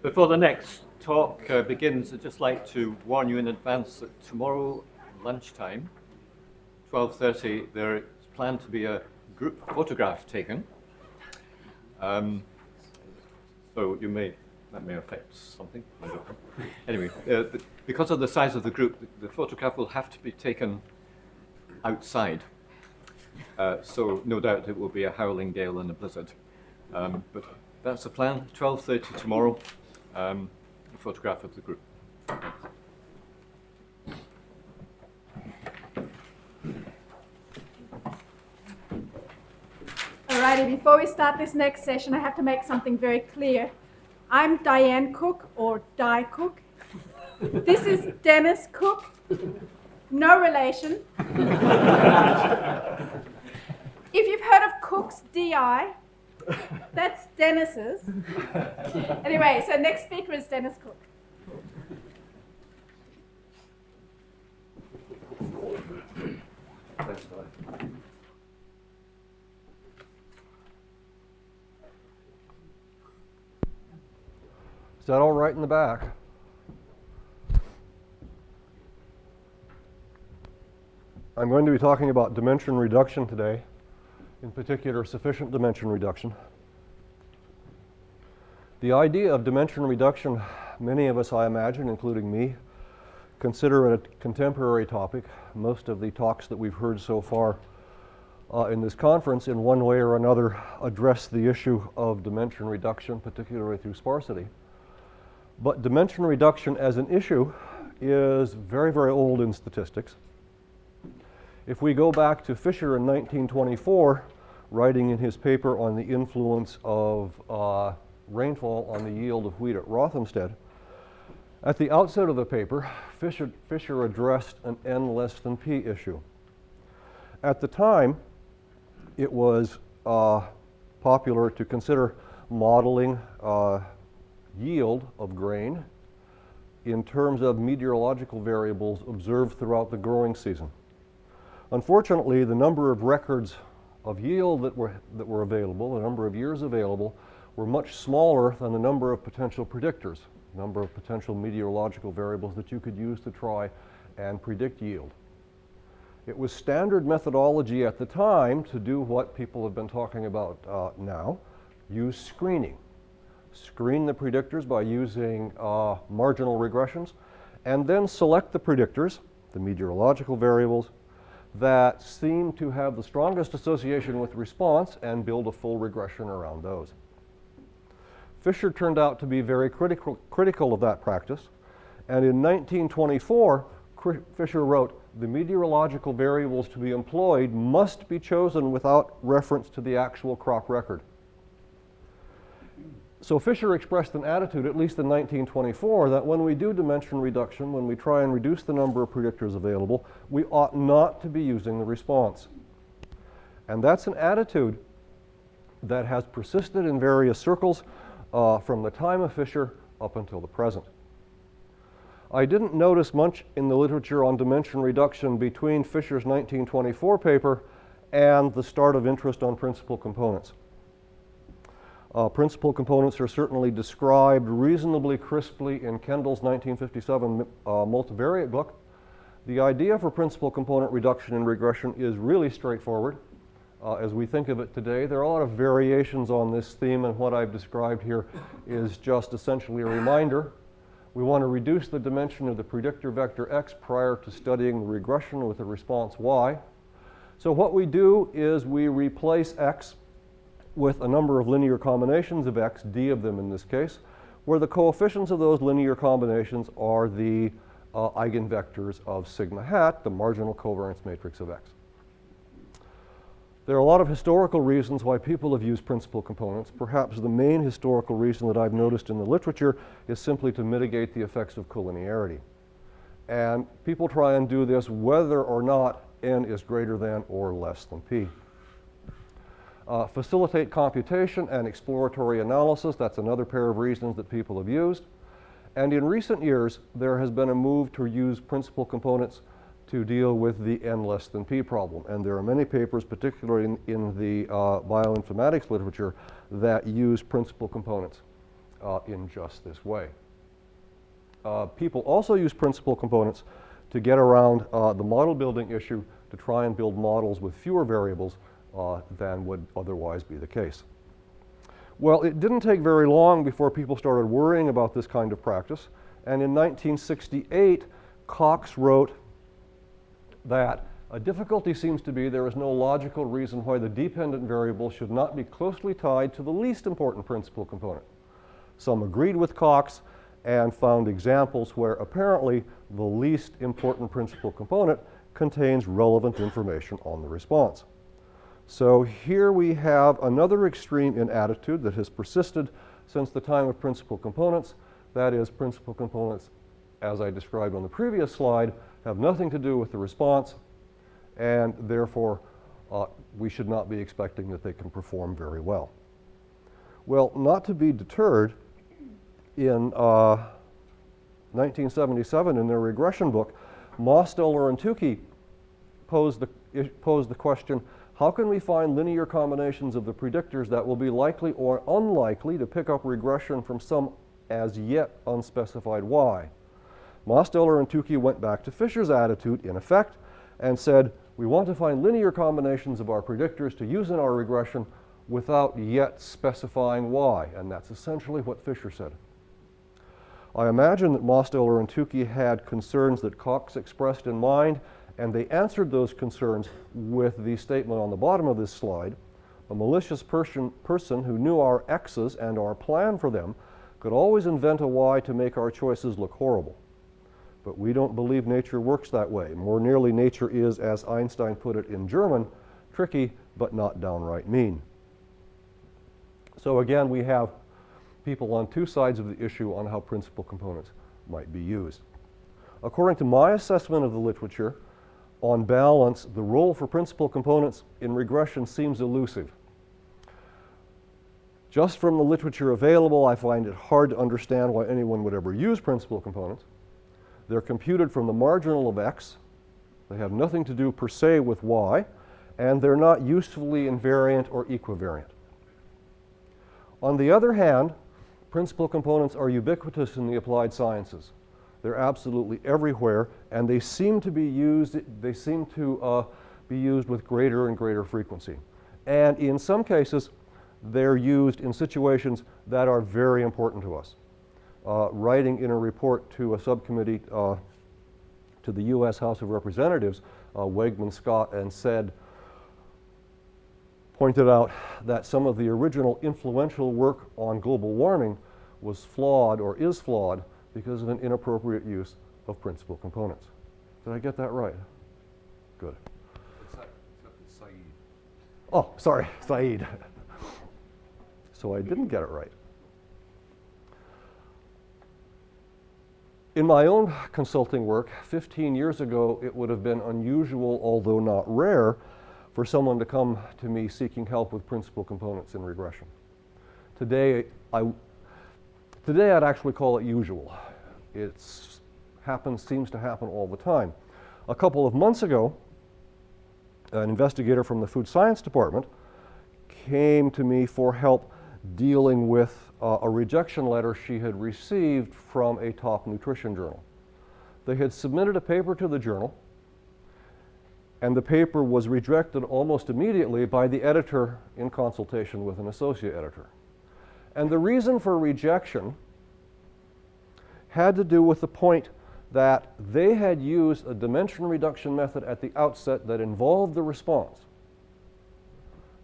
Before the next talk begins, I'd just like to warn you in advance that tomorrow lunchtime, 12:30, there is planned to be a group photograph taken. So that may affect something, I don't know. Anyway, because of the size of the group, the photograph will have to be taken outside. So no doubt it will be a howling gale and a blizzard. But that's the plan, 12:30 tomorrow, a photograph of the group. Alrighty, before we start this next session, I have to make something very clear. I'm Diane Cook, or Di Cook. This is Dennis Cook, no relation. If you've heard of Cook's DI, that's Dennis's. Anyway, so next speaker is Dennis Cook. Thanks, Di. Is that all right in the back? I'm going to be talking about dimension reduction today, in particular sufficient dimension reduction. The idea of dimension reduction, many of us, I imagine, including me, consider it a contemporary topic. Most of the talks that we've heard so far in this conference, in one way or another, address the issue of dimension reduction, particularly through sparsity. But dimension reduction as an issue is very, very old in statistics. If we go back to Fisher in 1924, writing in his paper on the influence of rainfall on the yield of wheat at Rothamsted, at the outset of the paper, Fisher addressed an n less than p issue. At the time, it was popular to consider modeling yield of grain in terms of meteorological variables observed throughout the growing season. Unfortunately, the number of records of yield that were available, the number of years available, were much smaller than the number of potential predictors, the number of potential meteorological variables that you could use to try and predict yield. It was standard methodology at the time to do what people have been talking about now, use screening. Screen the predictors by using marginal regressions, and then select the predictors, the meteorological variables, that seem to have the strongest association with response and build a full regression around those. Fisher turned out to be very critical of that practice, and in 1924, Fisher wrote, "The meteorological variables to be employed must be chosen without reference to the actual crop record." So Fisher expressed an attitude, at least in 1924, that when we do dimension reduction, when we try and reduce the number of predictors available, we ought not to be using the response. And that's an attitude that has persisted in various circles from the time of Fisher up until the present. I didn't notice much in the literature on dimension reduction between Fisher's 1924 paper and the start of interest on principal components. Principal components are certainly described reasonably crisply in Kendall's 1957 multivariate book. The idea for principal component reduction in regression is really straightforward. As we think of it today, there are a lot of variations on this theme, and what I've described here is just essentially a reminder. We want to reduce the dimension of the predictor vector x prior to studying the regression with the response y. So what we do is we replace x with a number of linear combinations of x, d of them in this case, where the coefficients of those linear combinations are the eigenvectors of sigma hat, the marginal covariance matrix of x. There are a lot of historical reasons why people have used principal components. Perhaps the main historical reason that I've noticed in the literature is simply to mitigate the effects of collinearity. And people try and do this whether or not n is greater than or less than p. Facilitate computation and exploratory analysis, that's another pair of reasons that people have used. And in recent years, there has been a move to use principal components to deal with the n less than p problem. And there are many papers, particularly in the bioinformatics literature, that use principal components in just this way. People also use principal components to get around the model building issue, to try and build models with fewer variables than would otherwise be the case. Well, it didn't take very long before people started worrying about this kind of practice, and in 1968, Cox wrote that a difficulty seems to be there is no logical reason why the dependent variable should not be closely tied to the least important principal component. Some agreed with Cox and found examples where apparently the least important principal component contains relevant information on the response. So here we have another extreme in attitude that has persisted since the time of principal components. That is, principal components, as I described on the previous slide, have nothing to do with the response, and therefore we should not be expecting that they can perform very well. Well, not to be deterred, in 1977 in their regression book, Mosteller and Tukey posed the question, how can we find linear combinations of the predictors that will be likely or unlikely to pick up regression from some as yet unspecified y? Mosteller and Tukey went back to Fisher's attitude, in effect, and said, we want to find linear combinations of our predictors to use in our regression without yet specifying y, and that's essentially what Fisher said. I imagine that Mosteller and Tukey had concerns that Cox expressed in mind, and they answered those concerns with the statement on the bottom of this slide. A malicious person who knew our x's and our plan for them could always invent a y to make our choices look horrible. But we don't believe nature works that way. More nearly, nature is, as Einstein put it in German, tricky but not downright mean. So again, we have people on two sides of the issue on how principal components might be used. According to my assessment of the literature, on balance, the role for principal components in regression seems elusive. Just from the literature available, I find it hard to understand why anyone would ever use principal components. They're computed from the marginal of x. They have nothing to do per se with y, and they're not usefully invariant or equivariant. On the other hand, principal components are ubiquitous in the applied sciences. They're absolutely everywhere, and they seem to be used with greater and greater frequency. And in some cases, they're used in situations that are very important to us. Writing in a report to a subcommittee to the U.S. House of Representatives, Wegman, Scott, and Said pointed out that some of the original influential work on global warming was flawed or is flawed because of an inappropriate use of principal components. Did I get that right? Good. Said. Oh, sorry, Saeed. So I didn't get it right. In my own consulting work, 15 years ago, it would have been unusual, although not rare, for someone to come to me seeking help with principal components in regression. Today, I'd actually call it usual. It seems to happen all the time. A couple of months ago, an investigator from the Food Science Department came to me for help dealing with a rejection letter she had received from a top nutrition journal. They had submitted a paper to the journal, and the paper was rejected almost immediately by the editor in consultation with an associate editor. And the reason for rejection had to do with the point that they had used a dimension reduction method at the outset that involved the response.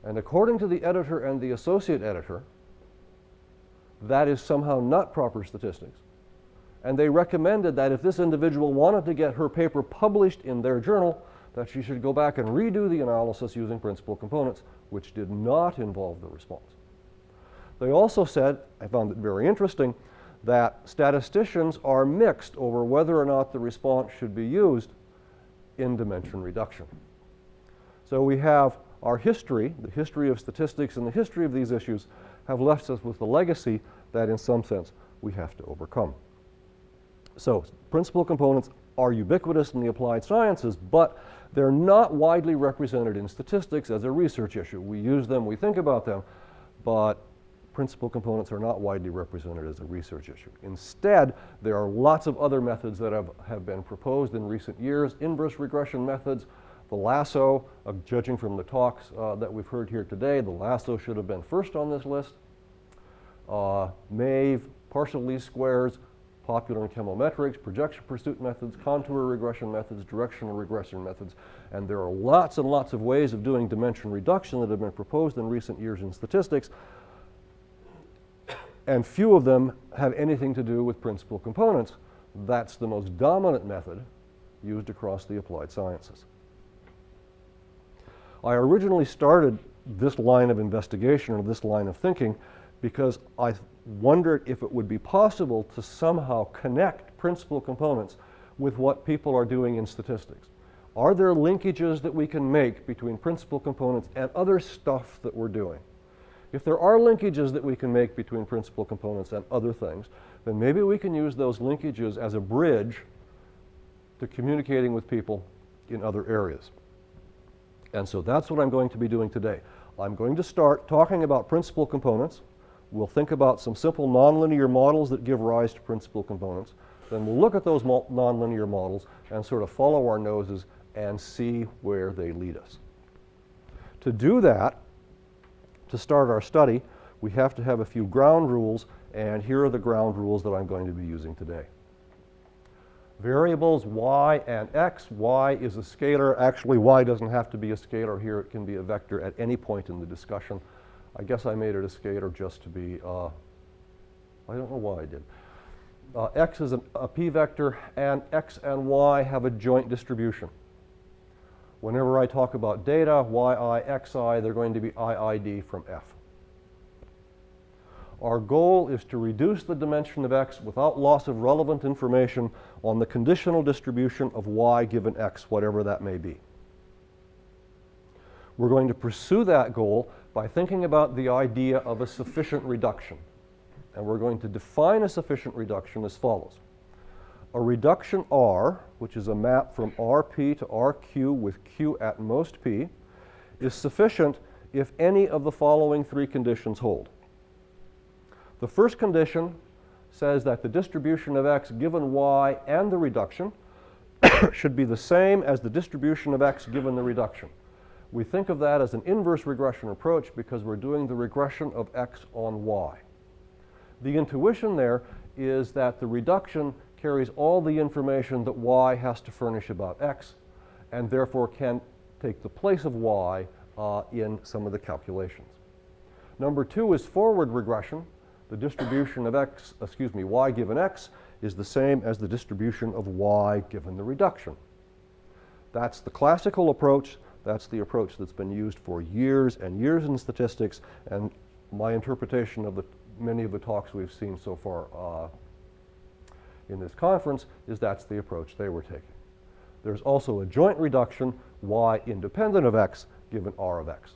And according to the editor and the associate editor, that is somehow not proper statistics. And they recommended that if this individual wanted to get her paper published in their journal, that she should go back and redo the analysis using principal components, which did not involve the response. They also said, I found it very interesting, that statisticians are mixed over whether or not the response should be used in dimension reduction. So we have our history, the history of statistics and the history of these issues have left us with a legacy that in some sense we have to overcome. So principal components are ubiquitous in the applied sciences, but they're not widely represented in statistics as a research issue. We use them, we think about them, but principal components are not widely represented as a research issue. Instead, there are lots of other methods that have been proposed in recent years. Inverse regression methods, the lasso, judging from the talks that we've heard here today, the lasso should have been first on this list. MAVE, partial least squares, popular in chemometrics, projection pursuit methods, contour regression methods, directional regression methods, and there are lots and lots of ways of doing dimension reduction that have been proposed in recent years in statistics, and few of them have anything to do with principal components. That's the most dominant method used across the applied sciences. I originally started this line of investigation or this line of thinking because I wondered if it would be possible to somehow connect principal components with what people are doing in statistics. Are there linkages that we can make between principal components and other stuff that we're doing? If there are linkages that we can make between principal components and other things, then maybe we can use those linkages as a bridge to communicating with people in other areas. And so that's what I'm going to be doing today. I'm going to start talking about principal components. We'll think about some simple nonlinear models that give rise to principal components. Then we'll look at those nonlinear models and sort of follow our noses and see where they lead us. To do that, to start our study, we have to have a few ground rules, and here are the ground rules that I'm going to be using today. Variables y and x. Y is a scalar. Actually, y doesn't have to be a scalar here. It can be a vector at any point in the discussion. I guess I made it a scalar just to be, I don't know why I did. X is a p-vector, and x and y have a joint distribution. Whenever I talk about data, yi, xi, they're going to be iid from f. Our goal is to reduce the dimension of x without loss of relevant information on the conditional distribution of y given x, whatever that may be. We're going to pursue that goal by thinking about the idea of a sufficient reduction. And we're going to define a sufficient reduction as follows. A reduction R, which is a map from Rp to Rq with Q at most P, is sufficient if any of the following three conditions hold. The first condition says that the distribution of x given y and the reduction should be the same as the distribution of x given the reduction. We think of that as an inverse regression approach because we're doing the regression of x on y. The intuition there is that the reduction carries all the information that y has to furnish about x, and therefore can take the place of y in some of the calculations. Number two is forward regression. The distribution of y given x is the same as the distribution of y given the reduction. That's the classical approach. That's the approach that's been used for years and years in statistics, and my interpretation of many of the talks we've seen so far in this conference is that's the approach they were taking. There's also a joint reduction, y independent of x, given r of x.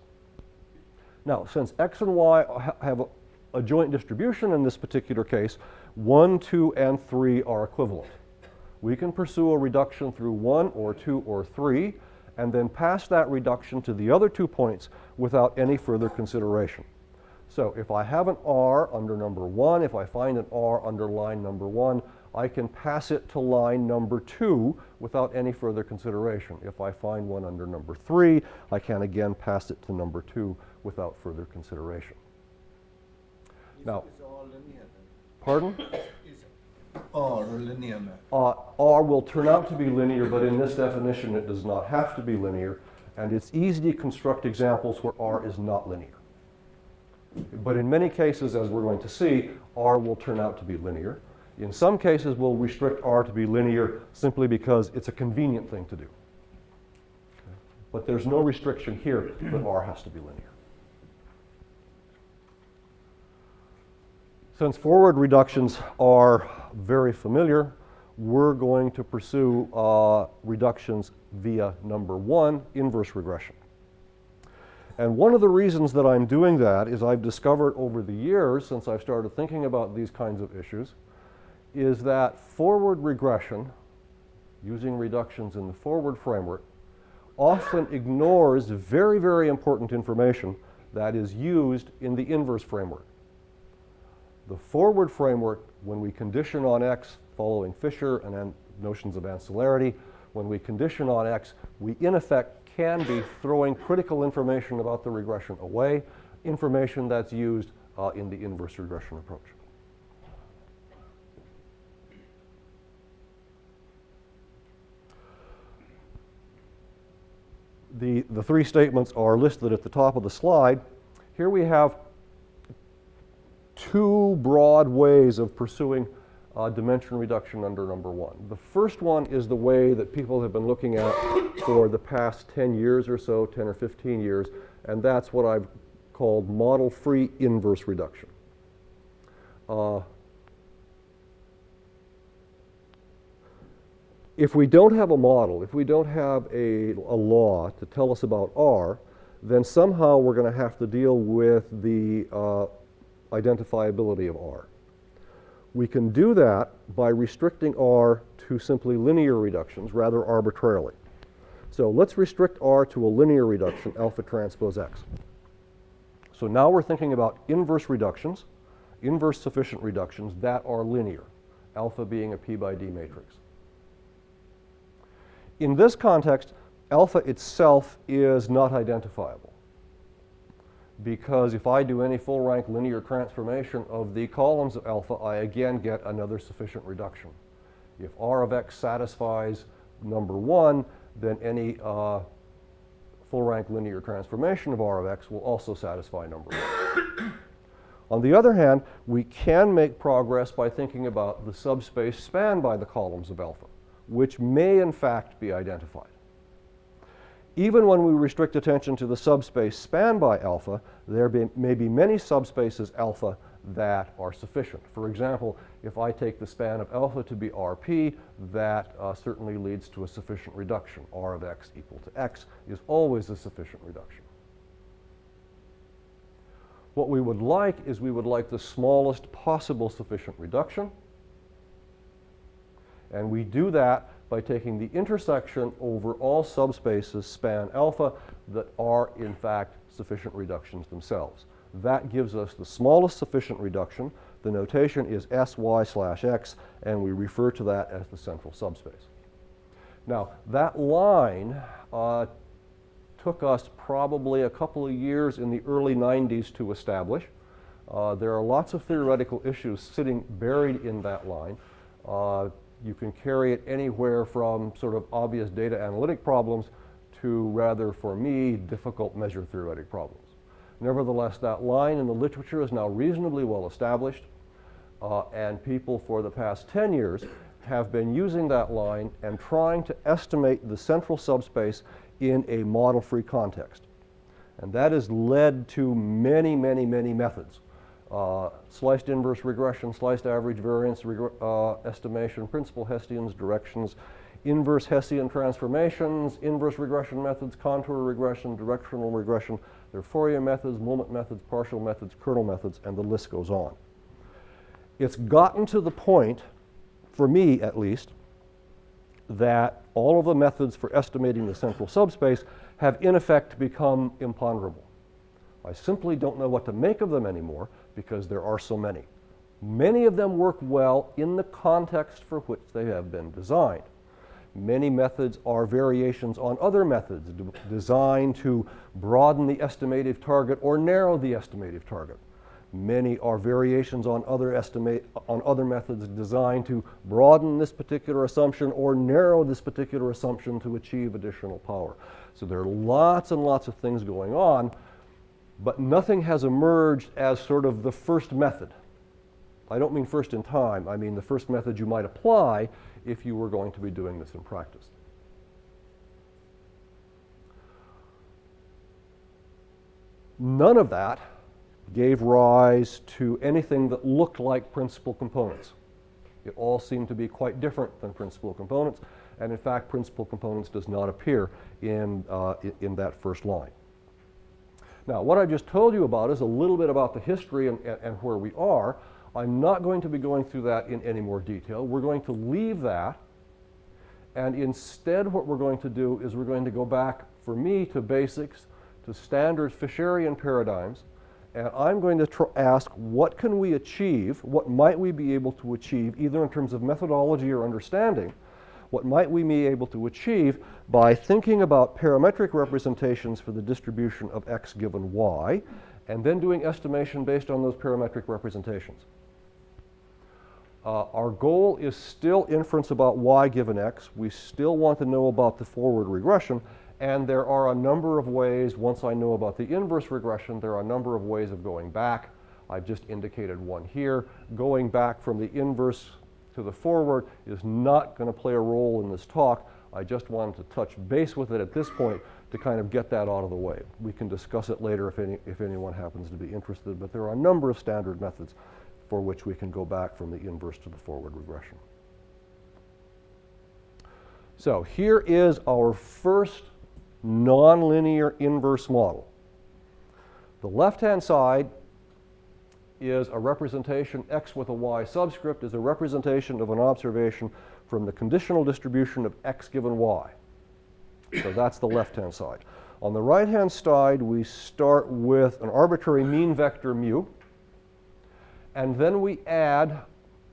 Now, since x and y have a joint distribution in this particular case, 1, 2, and 3 are equivalent. We can pursue a reduction through 1 or 2 or 3, and then pass that reduction to the other 2 points without any further consideration. So if I have an R under number 1, if I find an R under line number 1, I can pass it to line number 2 without any further consideration. If I find one under number 3, I can again pass it to number 2 without further consideration. Now, is R linear then? pardon? Is R linear then? R will turn out to be linear, but in this definition it does not have to be linear, and it's easy to construct examples where R is not linear. But in many cases, as we're going to see, R will turn out to be linear. In some cases, we'll restrict R to be linear simply because it's a convenient thing to do. But there's no restriction here that R has to be linear. Since forward reductions are very familiar, we're going to pursue reductions via number 1, inverse regression. And one of the reasons that I'm doing that is I've discovered over the years, since I've started thinking about these kinds of issues, is that forward regression, using reductions in the forward framework, often ignores very, very important information that is used in the inverse framework. The forward framework, when we condition on X, following Fisher and then notions of ancillarity, when we condition on X, we in effect can be throwing critical information about the regression away, information that's used in the inverse regression approach. The three statements are listed at the top of the slide. Here we have two broad ways of pursuing dimension reduction under number one. The first one is the way that people have been looking at for the past 10 years or so, 10 or 15 years, and that's what I've called model-free inverse reduction. If we don't have a model, if we don't have a law to tell us about R, then somehow we're going to have to deal with the identifiability of R. We can do that by restricting R to simply linear reductions rather arbitrarily. So let's restrict R to a linear reduction, alpha transpose X. So now we're thinking about inverse reductions, inverse sufficient reductions that are linear, alpha being a P by D matrix. In this context, alpha itself is not identifiable, because if I do any full rank linear transformation of the columns of alpha, I again get another sufficient reduction. If R of X satisfies number one, then any full rank linear transformation of R of X will also satisfy number one. On the other hand, we can make progress by thinking about the subspace spanned by the columns of alpha, which may in fact be identified. Even when we restrict attention to the subspace spanned by alpha, there may be many subspaces alpha that are sufficient. For example, if I take the span of alpha to be Rp, that certainly leads to a sufficient reduction. R of X equal to X is always a sufficient reduction. What we would like is we would like the smallest possible sufficient reduction. And we do that by taking the intersection over all subspaces span alpha that are in fact sufficient reductions themselves. That gives us the smallest sufficient reduction. The notation is sy/x, and we refer to that as the central subspace. Now, that line took us probably a couple of years in the early 90s to establish. There are lots of theoretical issues sitting buried in that line. You can carry it anywhere from sort of obvious data analytic problems to rather, for me, difficult measure theoretic problems. Nevertheless, that line in the literature is now reasonably well established, and people for the past 10 years have been using that line and trying to estimate the central subspace in a model-free context. And that has led to many, many, many methods. Sliced inverse regression, sliced average variance estimation, principal Hessians, directions, inverse Hessian transformations, inverse regression methods, contour regression, directional regression, there are Fourier methods, moment methods, partial methods, kernel methods, and the list goes on. It's gotten to the point, for me at least, that all of the methods for estimating the central subspace have in effect become imponderable. I simply don't know what to make of them anymore because there are so many. Many of them work well in the context for which they have been designed. Many methods are variations on other methods designed to broaden the estimative target or narrow the estimative target. Many are variations on other methods designed to broaden this particular assumption or narrow this particular assumption to achieve additional power. So there are lots and lots of things going on, but nothing has emerged as sort of the first method. I don't mean first in time, I mean the first method you might apply if you were going to be doing this in practice. None of that gave rise to anything that looked like principal components. It all seemed to be quite different than principal components, and in fact, principal components does not appear in that first line. Now, what I just told you about is a little bit about the history and where we are. I'm not going to be going through that in any more detail. We're going to leave that, and instead what we're going to do is we're going to go back, for me, to basics, to standard Fisherian paradigms, And I'm going to ask, what can we achieve? What might we be able to achieve, either in terms of methodology or understanding? What might we be able to achieve by thinking about parametric representations for the distribution of x given y, and then doing estimation based on those parametric representations? Our goal is still inference about y given x. We still want to know about the forward regression, and there are a number of ways, once I know about the inverse regression, there are a number of ways of going back. I've just indicated one here. Going back from the inverse to the forward is not going to play a role in this talk. I just wanted to touch base with it at this point to kind of get that out of the way. We can discuss it later if anyone happens to be interested, but there are a number of standard methods for which we can go back from the inverse to the forward regression. So here is our first nonlinear inverse model. The left-hand side is a representation, x with a y subscript is a representation of an observation from the conditional distribution of x given y. So that's the left-hand side. On the right-hand side, we start with an arbitrary mean vector mu, and then we add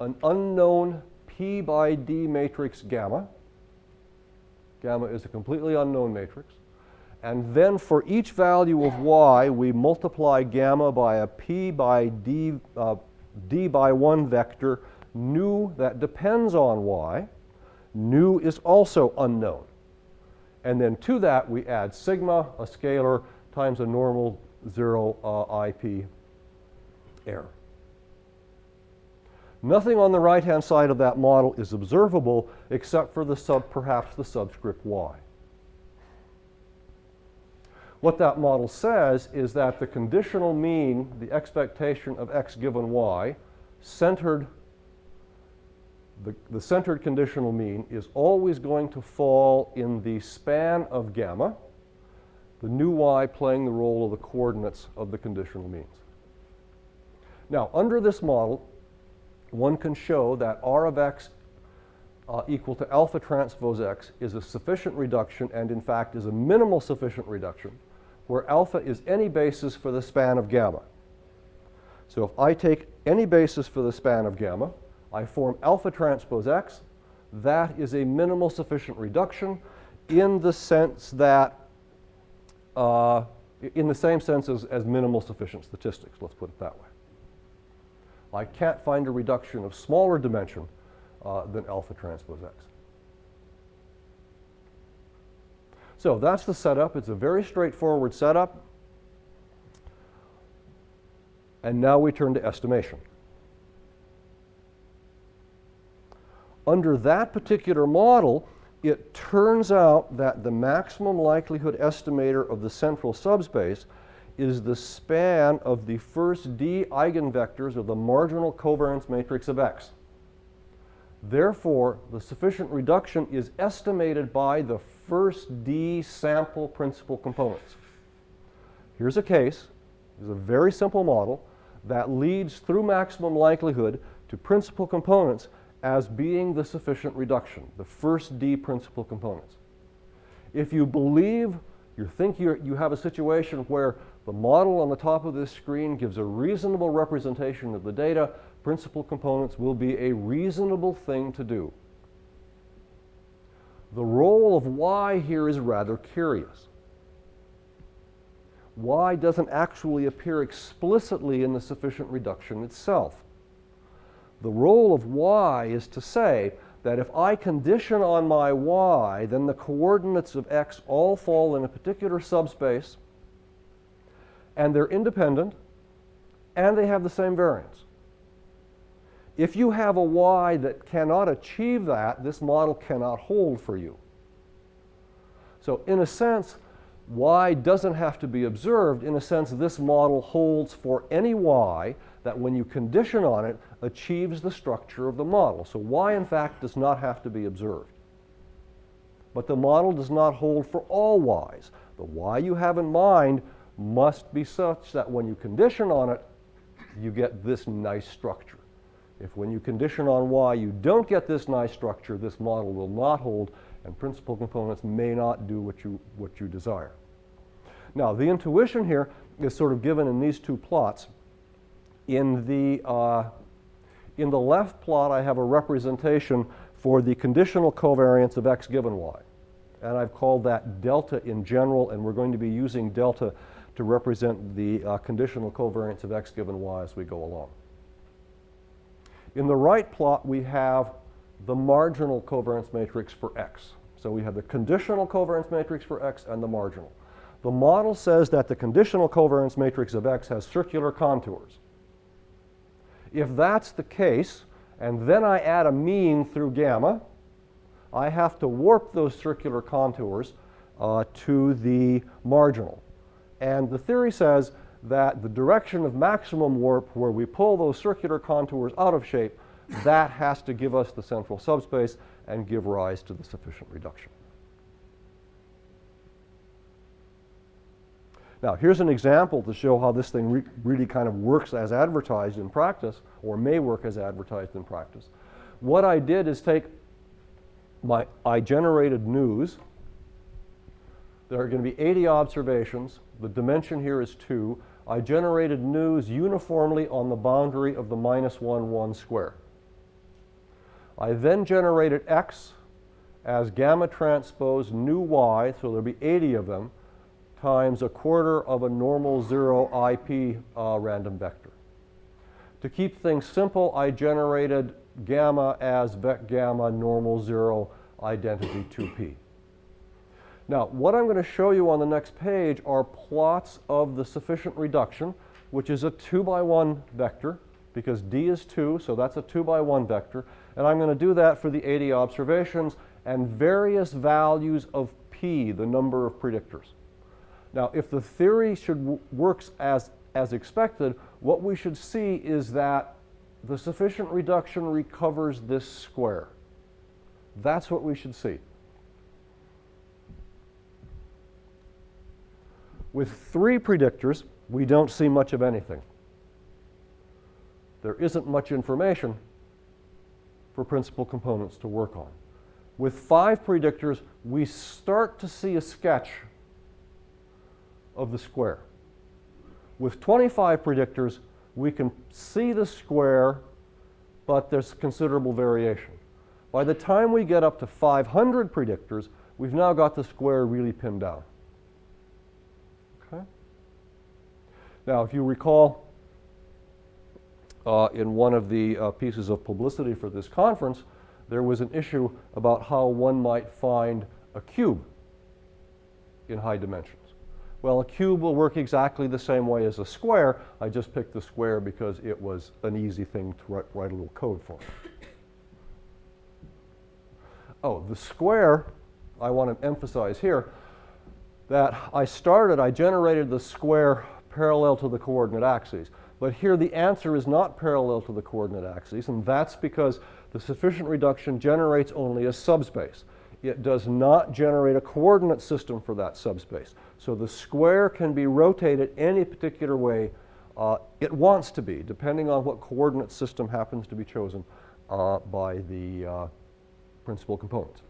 an unknown p by d matrix gamma. Gamma is a completely unknown matrix. And then for each value of y, we multiply gamma by a p by d, d by 1 vector, nu that depends on y. Nu is also unknown. And then to that, we add sigma, a scalar, times a normal 0 IP error. Nothing on the right-hand side of that model is observable except for perhaps the subscript y. What that model says is that the conditional mean, the expectation of x given y, centered, the centered conditional mean is always going to fall in the span of gamma, the nu y playing the role of the coordinates of the conditional means. Now, under this model, one can show that R of x equal to alpha transpose x is a sufficient reduction, and in fact is a minimal sufficient reduction, where alpha is any basis for the span of gamma. So if I take any basis for the span of gamma, I form alpha transpose x. That is a minimal sufficient reduction in the sense that, in the same sense as minimal sufficient statistics, let's put it that way. I can't find a reduction of smaller dimension than alpha transpose x. So that's the setup. It's a very straightforward setup. And now we turn to estimation. Under that particular model, it turns out that the maximum likelihood estimator of the central subspace is the span of the first d eigenvectors of the marginal covariance matrix of x. Therefore, the sufficient reduction is estimated by the first d sample principal components. Here's a case. It's a very simple model that leads through maximum likelihood to principal components as being the sufficient reduction, the first d principal components. If you believe, you have a situation where the model on the top of this screen gives a reasonable representation of the data, principal components will be a reasonable thing to do. The role of y here is rather curious. Y doesn't actually appear explicitly in the sufficient reduction itself. The role of y is to say that if I condition on my y, then the coordinates of x all fall in a particular subspace, and they're independent, and they have the same variance. If you have a y that cannot achieve that, this model cannot hold for you. So in a sense, y doesn't have to be observed. In a sense, this model holds for any y that when you condition on it, achieves the structure of the model. So y, in fact, does not have to be observed. But the model does not hold for all y's. The y you have in mind must be such that when you condition on it, you get this nice structure. If when you condition on y you don't get this nice structure, this model will not hold, and principal components may not do what you desire. Now, the intuition here is sort of given in these two plots. In the left plot, I have a representation for the conditional covariance of x given y. And I've called that delta in general, and we're going to be using delta to represent the conditional covariance of x given y as we go along. In the right plot, we have the marginal covariance matrix for x. So we have the conditional covariance matrix for x and the marginal. The model says that the conditional covariance matrix of x has circular contours. If that's the case, and then I add a mean through gamma, I have to warp those circular contours to the marginal. And the theory says that the direction of maximum warp, where we pull those circular contours out of shape, that has to give us the central subspace and give rise to the sufficient reduction. Now, here's an example to show how this thing really kind of works as advertised in practice, or may work as advertised in practice. What I did is I generated news. There are going to be 80 observations. The dimension here is 2. I generated news uniformly on the boundary of the -1, 1 square. I then generated x as gamma transpose nu y, so there'll be 80 of them, times a quarter of a normal 0 IP random vector. To keep things simple, I generated gamma as vec gamma normal 0 identity 2p. Now, what I'm going to show you on the next page are plots of the sufficient reduction, which is a 2 by 1 vector, because d is 2, so that's a 2 by 1 vector. And I'm going to do that for the 80 observations and various values of p, the number of predictors. Now, if the theory works as expected, what we should see is that the sufficient reduction recovers this square. That's what we should see. With 3 predictors, we don't see much of anything. There isn't much information for principal components to work on. With 5 predictors, we start to see a sketch of the square. With 25 predictors, we can see the square, but there's considerable variation. By the time we get up to 500 predictors, we've now got the square really pinned down. Okay? Now, if you recall, in one of the pieces of publicity for this conference, there was an issue about how one might find a cube in high dimensions. Well, a cube will work exactly the same way as a square. I just picked the square because it was an easy thing to write a little code for. Oh, the square, I want to emphasize here that I generated the square parallel to the coordinate axes. But here the answer is not parallel to the coordinate axes, and that's because the sufficient reduction generates only a subspace. It does not generate a coordinate system for that subspace. So the square can be rotated any particular way it wants to be, depending on what coordinate system happens to be chosen by the principal components.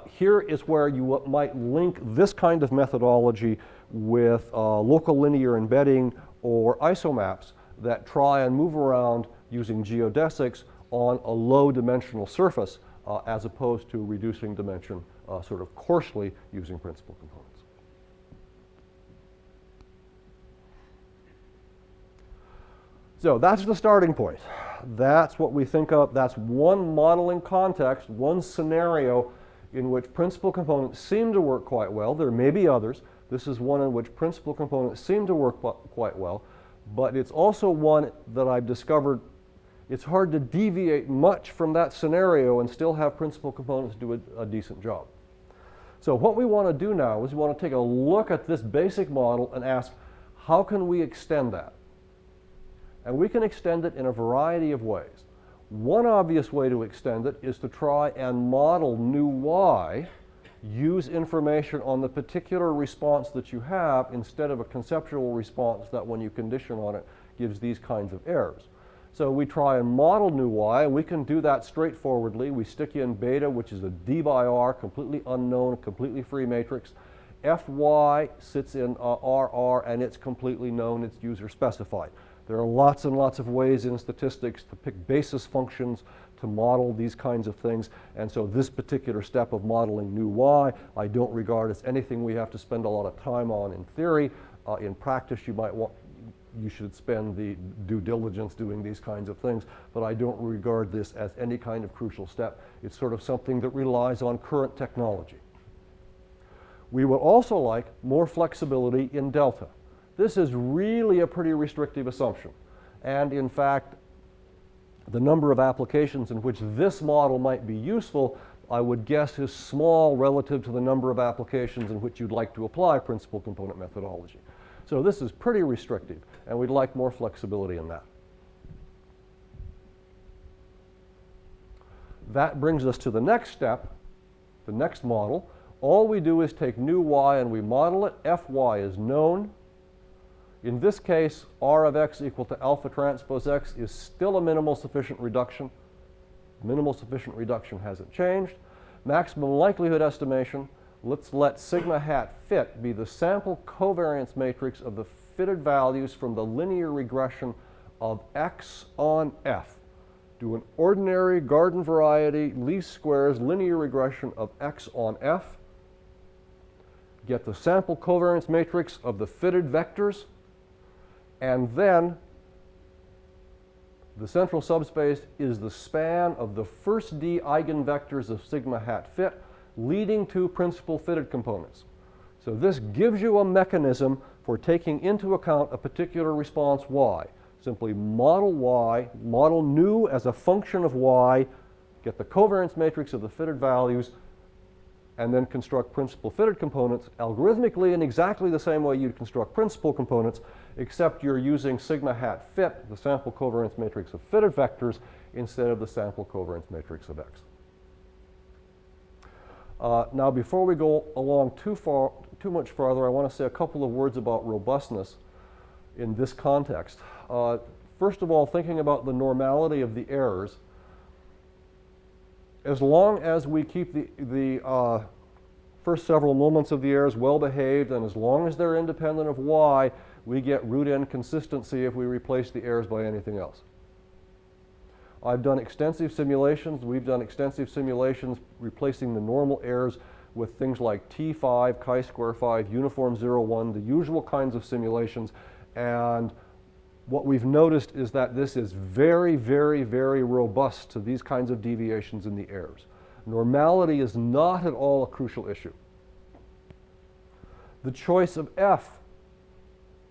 Here is where you might link this kind of methodology with local linear embedding or isomaps that try and move around using geodesics on a low-dimensional surface as opposed to reducing dimension sort of coarsely using principal components. So that's the starting point. That's what we think of. That's one modeling context, one scenario in which principal components seem to work quite well. There may be others. This is one in which principal components seem to work quite well, but it's also one that I've discovered it's hard to deviate much from that scenario and still have principal components do a decent job. So what we want to do now is we want to take a look at this basic model and ask, how can we extend that? And we can extend it in a variety of ways. One obvious way to extend it is to try and model nu y, use information on the particular response that you have instead of a conceptual response that when you condition on it gives these kinds of errors. So we try and model nu y, and we can do that straightforwardly. We stick in beta, which is a d by r, completely unknown, completely free matrix, Fy sits in RR, and it's completely known, it's user specified. There are lots and lots of ways in statistics to pick basis functions to model these kinds of things, and so this particular step of modeling new y, I don't regard as anything we have to spend a lot of time on in theory. In practice, you should spend the due diligence doing these kinds of things, but I don't regard this as any kind of crucial step. It's sort of something that relies on current technology. We would also like more flexibility in delta. This is really a pretty restrictive assumption, and in fact, the number of applications in which this model might be useful, I would guess, is small relative to the number of applications in which you'd like to apply principal component methodology. So this is pretty restrictive, and we'd like more flexibility in that. That brings us to the next step, the next model. All we do is take new y and we model it. Fy is known. In this case, R of x equal to alpha transpose x is still a minimal sufficient reduction. Minimal sufficient reduction hasn't changed. Maximum likelihood estimation, let's let sigma hat fit be the sample covariance matrix of the fitted values from the linear regression of x on f. Do an ordinary garden variety least squares linear regression of x on f. Get the sample covariance matrix of the fitted vectors, and then the central subspace is the span of the first d eigenvectors of sigma hat fit leading to principal fitted components. So this gives you a mechanism for taking into account a particular response y. Simply model y, model nu as a function of y, get the covariance matrix of the fitted values, and then construct principal fitted components algorithmically in exactly the same way you'd construct principal components, except you're using sigma hat fit, the sample covariance matrix of fitted vectors, instead of the sample covariance matrix of x. Now, before we go along too much farther, I want to say a couple of words about robustness in this context. First of all, thinking about the normality of the errors, as long as we keep the first several moments of the errors well behaved, and as long as they're independent of y, we get root n consistency if we replace the errors by anything else. I've done extensive simulations. We've done extensive simulations replacing the normal errors with things like T5, chi-square 5, uniform 0, 1, the usual kinds of simulations. And what we've noticed is that this is very, very, very robust to these kinds of deviations in the errors. Normality is not at all a crucial issue. The choice of f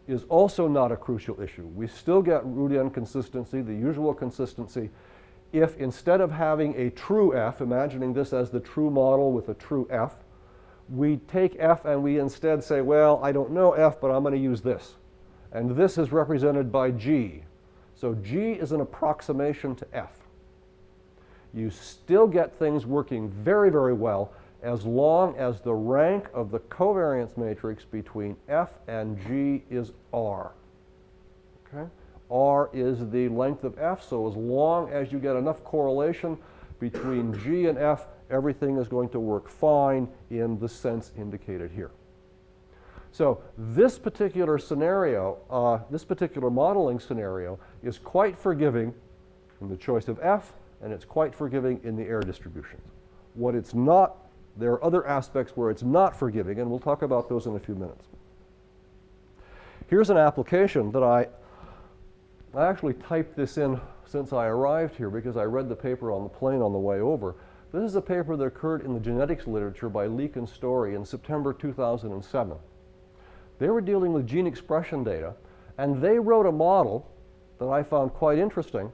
is also not a crucial issue. We still get root n consistency, the usual consistency, if instead of having a true f, imagining this as the true model with a true f, we take f and we instead say, well, I don't know f, but I'm going to use this. And this is represented by g. So g is an approximation to f. You still get things working very, very well as long as the rank of the covariance matrix between f and g is r. Okay? R is the length of f, so as long as you get enough correlation between g and f, everything is going to work fine in the sense indicated here. So this particular scenario, this particular modeling scenario is quite forgiving in the choice of f, and it's quite forgiving in the error distributions. What it's not, there are other aspects where it's not forgiving, and we'll talk about those in a few minutes. Here's an application that I actually typed this in since I arrived here because I read the paper on the plane on the way over. This is a paper that occurred in the genetics literature by Leek and Story in September 2007. They were dealing with gene expression data, and they wrote a model that I found quite interesting.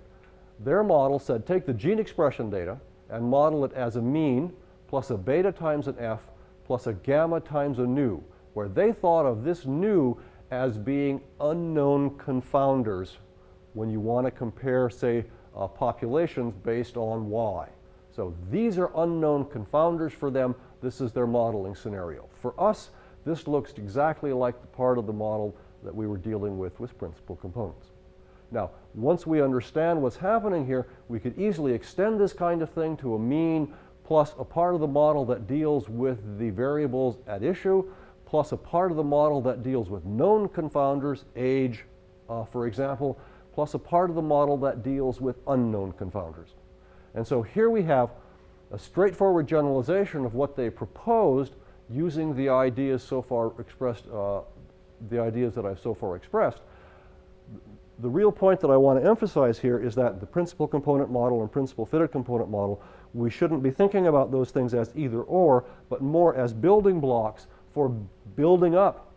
Their model said, take the gene expression data and model it as a mean plus a beta times an f plus a gamma times a nu, where they thought of this nu as being unknown confounders when you want to compare, say, populations based on y. So these are unknown confounders for them. This is their modeling scenario. For us, this looks exactly like the part of the model that we were dealing with principal components. Now, once we understand what's happening here, we could easily extend this kind of thing to a mean plus a part of the model that deals with the variables at issue, plus a part of the model that deals with known confounders, age, for example, plus a part of the model that deals with unknown confounders. And so here we have a straightforward generalization of what they proposed using the ideas so far expressed, the ideas that I've so far expressed. The real point that I want to emphasize here is that the principal component model and principal fitted component model, we shouldn't be thinking about those things as either or, but more as building blocks for building up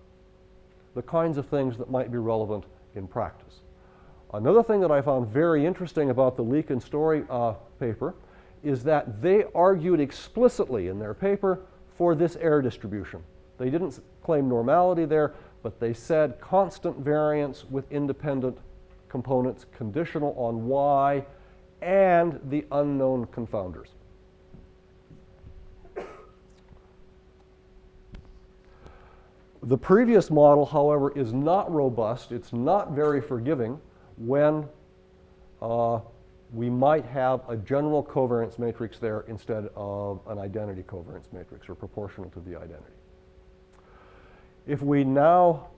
the kinds of things that might be relevant in practice. Another thing that I found very interesting about the Leak and Story paper is that they argued explicitly in their paper for this error distribution. They didn't claim normality there, but they said constant variance with independent components conditional on y and the unknown confounders. The previous model, however, is not robust. It's not very forgiving when we might have a general covariance matrix there instead of an identity covariance matrix, or proportional to the identity. If we now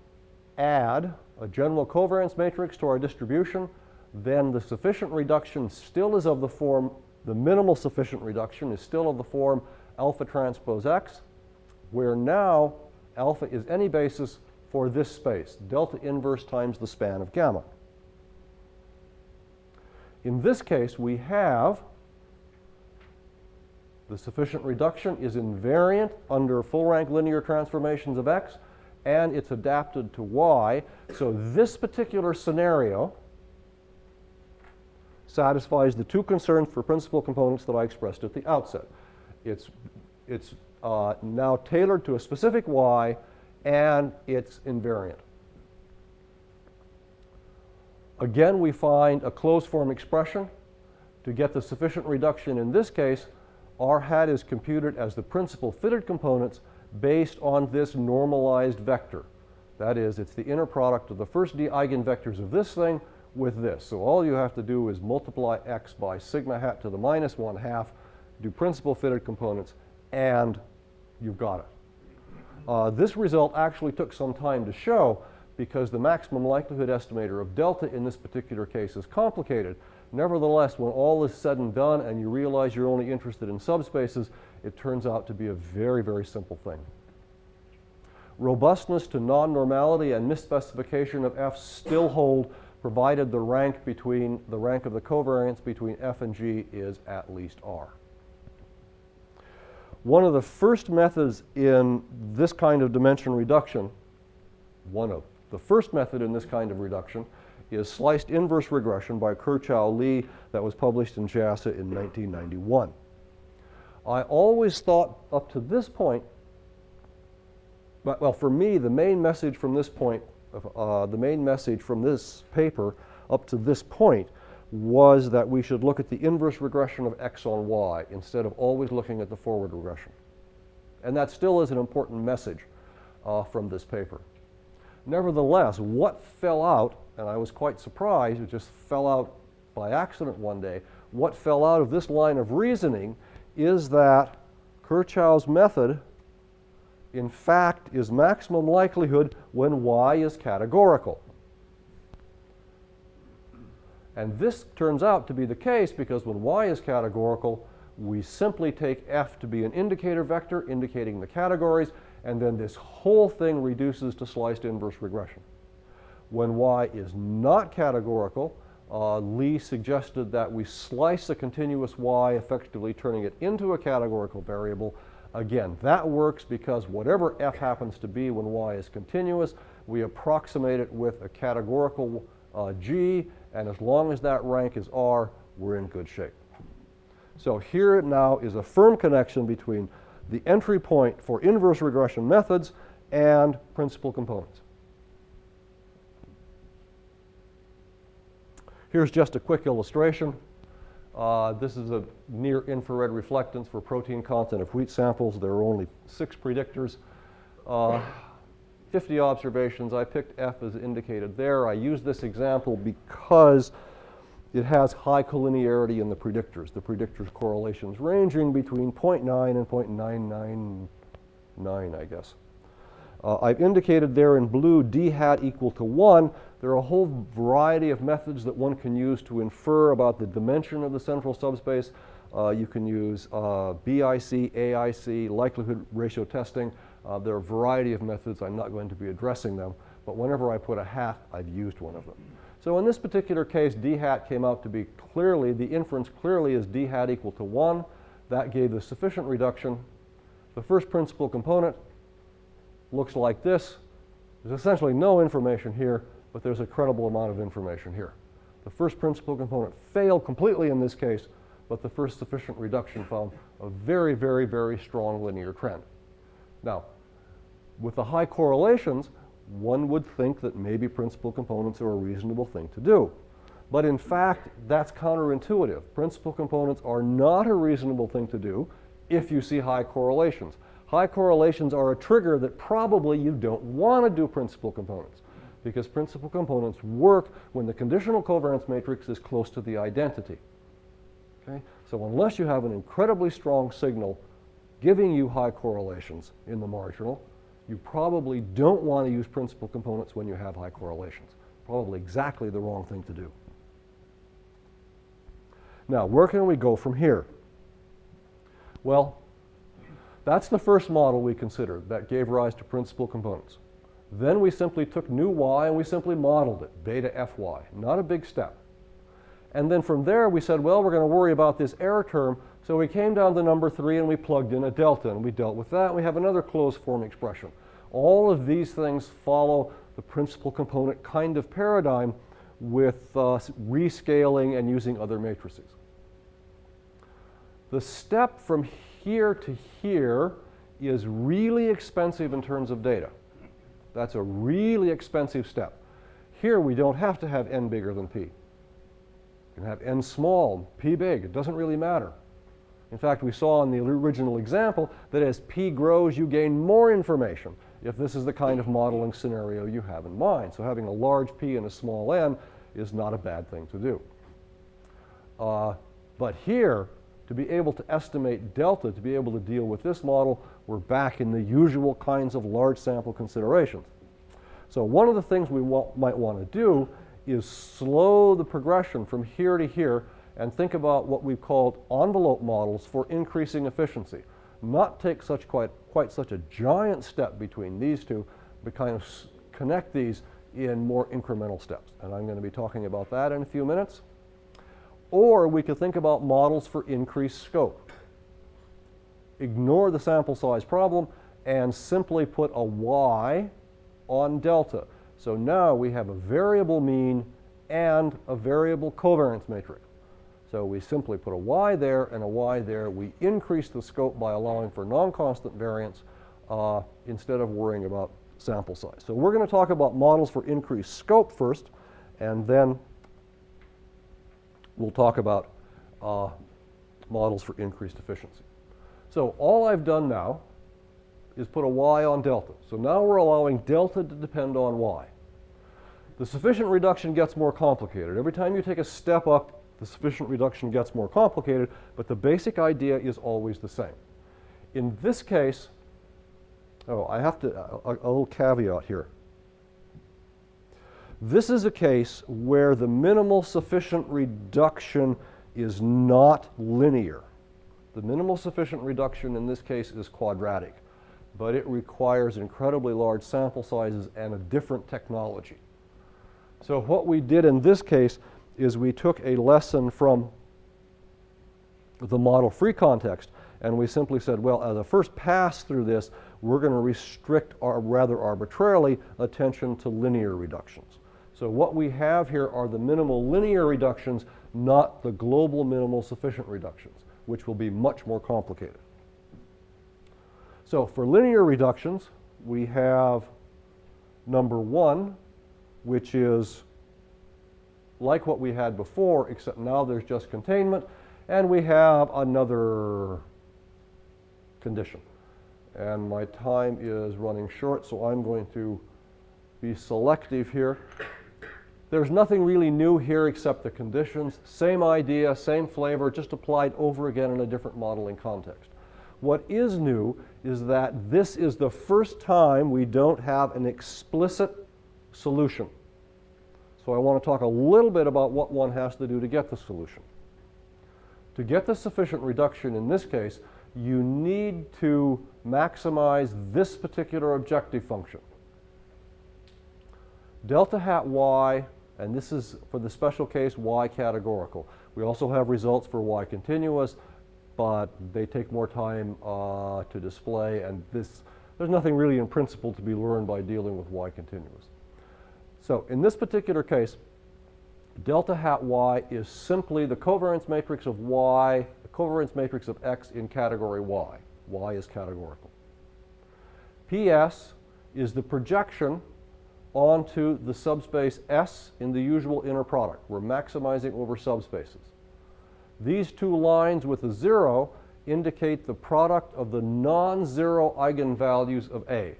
add a general covariance matrix to our distribution, then the sufficient reduction still is of the form, the minimal sufficient reduction is still of the form alpha transpose x, where now alpha is any basis for this space, delta inverse times the span of gamma. In this case, we have the sufficient reduction is invariant under full rank linear transformations of x, and it's adapted to y. So this particular scenario satisfies the two concerns for principal components that I expressed at the outset. It's now tailored to a specific y, and it's invariant. Again, we find a closed form expression. To get the sufficient reduction in this case, r hat is computed as the principal fitted components based on this normalized vector. That is, it's the inner product of the first d eigenvectors of this thing with this. So all you have to do is multiply x by sigma hat to the minus 1/2, do principal fitted components, and you've got it. This result actually took some time to show because the maximum likelihood estimator of delta in this particular case is complicated. Nevertheless, when all is said and done and you realize you're only interested in subspaces, it turns out to be a very, very simple thing. Robustness to non-normality and misspecification of f still hold, provided the rank of the covariance between f and g is at least r. One of the first methods in this kind of dimension reduction, the first method in this kind of reduction is sliced inverse regression by Kirchow Lee that was published in JASA in 1991. I always thought up to this point, well, for me, the main message from this point, the main message from this paper up to this point was that we should look at the inverse regression of x on y instead of always looking at the forward regression. And that still is an important message from this paper. Nevertheless, what fell out, and I was quite surprised, it just fell out by accident one day, what fell out of this line of reasoning is that Kirchhow's method, in fact, is maximum likelihood when y is categorical. And this turns out to be the case because when y is categorical, we simply take f to be an indicator vector indicating the categories, and then this whole thing reduces to sliced inverse regression. When y is not categorical, Lee suggested that we slice a continuous y, effectively turning it into a categorical variable. Again, that works because whatever f happens to be when y is continuous, we approximate it with a categorical g, and as long as that rank is r, we're in good shape. So here now is a firm connection between the entry point for inverse regression methods and principal components. Here's just a quick illustration. This is a near infrared reflectance for protein content of wheat samples. There are only 6 predictors, 50 observations. I picked F as indicated there. I use this example because it has high collinearity in the predictors. The predictors correlations ranging between 0.9 and 0.999, I guess. I've indicated there in blue d hat equal to 1. There are a whole variety of methods that one can use to infer about the dimension of the central subspace. You can use BIC, AIC, likelihood ratio testing. There are a variety of methods. I'm not going to be addressing them, but whenever I put a hat, I've used one of them. So in this particular case, d hat came out to be clearly, the inference clearly is d hat equal to 1. That gave the sufficient reduction. The first principal component looks like this. There's essentially no information here, but there's a credible amount of information here. The first principal component failed completely in this case, but the first sufficient reduction found a very, very, very strong linear trend. Now, with the high correlations, one would think that maybe principal components are a reasonable thing to do. But in fact, that's counterintuitive. Principal components are not a reasonable thing to do if you see high correlations. High correlations are a trigger that probably you don't want to do principal components, because principal components work when the conditional covariance matrix is close to the identity. Okay? So unless you have an incredibly strong signal giving you high correlations in the marginal, you probably don't want to use principal components when you have high correlations. Probably exactly the wrong thing to do. Now, where can we go from here? Well, that's the first model we considered that gave rise to principal components. Then we simply took nu y and we simply modeled it, beta fy. Not a big step. And then from there we said, well, we're going to worry about this error term. So we came down to number 3 and we plugged in a delta, and we dealt with that. We have another closed form expression. All of these things follow the principal component kind of paradigm with rescaling and using other matrices. The step from here to here is really expensive in terms of data. That's a really expensive step. Here we don't have to have n bigger than p. You can have n small, p big. It doesn't really matter. In fact, we saw in the original example that as p grows, you gain more information if this is the kind of modeling scenario you have in mind. So having a large p and a small n is not a bad thing to do. But here, to be able to estimate delta, to be able to deal with this model, we're back in the usual kinds of large sample considerations. So one of the things we might want to do is slow the progression from here to here and think about what we've called envelope models for increasing efficiency. Not take quite such a giant step between these two, but kind of connect these in more incremental steps. And I'm going to be talking about that in a few minutes. Or we could think about models for increased scope. Ignore the sample size problem and simply put a y on delta. So now we have a variable mean and a variable covariance matrix. So we simply put a y there and a y there. We increase the scope by allowing for non-constant variance instead of worrying about sample size. So we're going to talk about models for increased scope first, and then we'll talk about models for increased efficiency. So all I've done now is put a y on delta. So now we're allowing delta to depend on y. The sufficient reduction gets more complicated. Every time you take a step up, the sufficient reduction gets more complicated, but the basic idea is always the same. In this case, I have to, a little caveat here. This is a case where the minimal sufficient reduction is not linear. The minimal sufficient reduction in this case is quadratic, but it requires incredibly large sample sizes and a different technology. So what we did in this case is we took a lesson from the model-free context, and we simply said, well, as a first pass through this, we're going to restrict, or rather arbitrarily, attention to linear reductions. So what we have here are the minimal linear reductions, not the global minimal sufficient reductions, which will be much more complicated. So for linear reductions, we have number 1, which is like what we had before, except now there's just containment, and we have another condition. And my time is running short, so I'm going to be selective here. There's nothing really new here except the conditions. Same idea, same flavor, just applied over again in a different modeling context. What is new is that this is the first time we don't have an explicit solution. So I want to talk a little bit about what one has to do to get the solution. To get the sufficient reduction in this case, you need to maximize this particular objective function. Delta hat y, and this is for the special case y categorical. We also have results for y continuous, but they take more time to display, and there's nothing really in principle to be learned by dealing with y continuous. So in this particular case, delta hat y is simply the covariance matrix of y, the covariance matrix of x in category y. Y is categorical. PS is the projection onto the subspace S in the usual inner product. We're maximizing over subspaces. These two lines with a 0 indicate the product of the non-zero eigenvalues of A.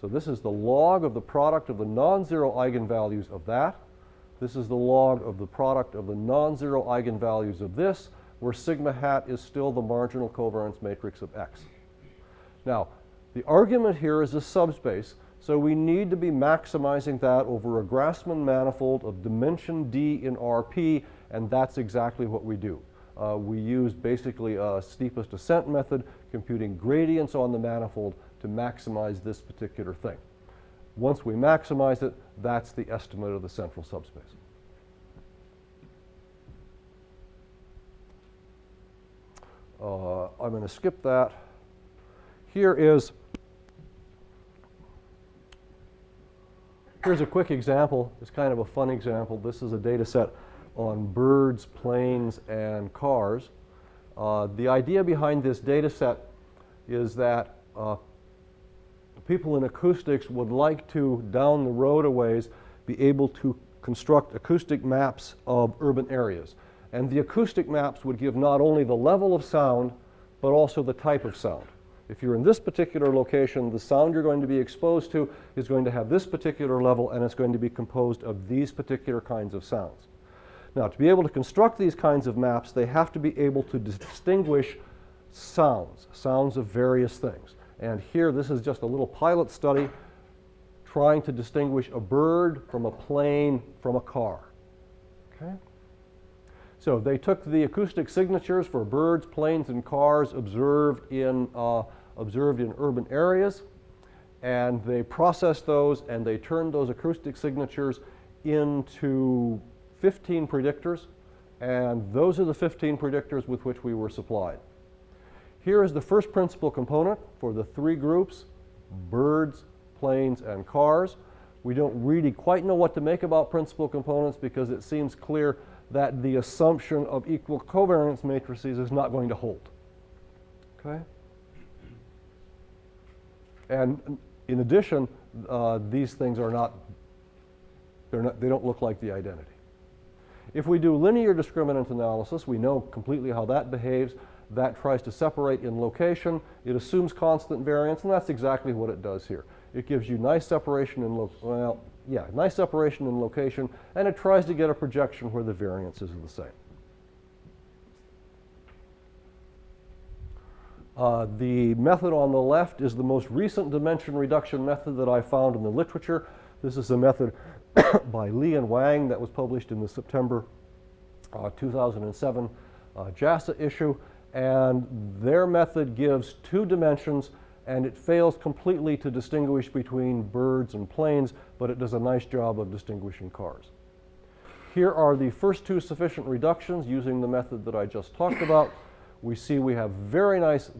So this is the log of the product of the non-zero eigenvalues of that. This is the log of the product of the non-zero eigenvalues of this, where sigma hat is still the marginal covariance matrix of X. Now, the argument here is a subspace, so we need to be maximizing that over a Grassmann manifold of dimension d in Rp, and that's exactly what we do. We use basically a steepest descent method, computing gradients on the manifold to maximize this particular thing. Once we maximize it, that's the estimate of the central subspace. I'm going to skip that. Here's a quick example. It's kind of a fun example. This is a data set on birds, planes, and cars. The idea behind this data set is that people in acoustics would like to, down the road a ways, be able to construct acoustic maps of urban areas. And the acoustic maps would give not only the level of sound, but also the type of sound. If you're in this particular location, the sound you're going to be exposed to is going to have this particular level, and it's going to be composed of these particular kinds of sounds. Now, to be able to construct these kinds of maps, they have to be able to distinguish sounds of various things. And here, this is just a little pilot study trying to distinguish a bird from a plane from a car. Okay? So they took the acoustic signatures for birds, planes, and cars observed in urban areas, and they processed those, and they turned those acoustic signatures into 15 predictors, and those are the 15 predictors with which we were supplied. Here is the first principal component for the three groups: birds, planes, and cars. We don't really quite know what to make about principal components because it seems clear that the assumption of equal covariance matrices is not going to hold. Okay? And in addition, these things are they don't look like the identity. If we do linear discriminant analysis, we know completely how that behaves. That tries to separate in location. It assumes constant variance, and that's exactly what it does here. It gives you nice separation in nice separation in location, and it tries to get a projection where the variances are the same. The method on the left is the most recent dimension reduction method that I found in the literature. This is a method by Li and Wang that was published in the September 2007 JASA issue, and their method gives two dimensions, and it fails completely to distinguish between birds and planes, but it does a nice job of distinguishing cars. Here are the first two sufficient reductions using the method that I just talked about. We see we have very nice,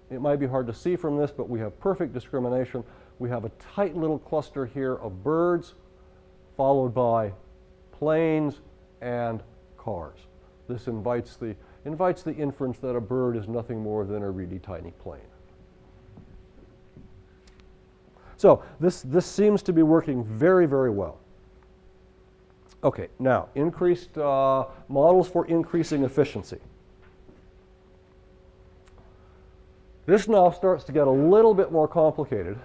it might be hard to see from this, but we have perfect discrimination. We have a tight little cluster here of birds, followed by planes and cars. This invites the inference that a bird is nothing more than a really tiny plane. So this seems to be working very, very well. Okay, now increased models for increasing efficiency. This now starts to get a little bit more complicated.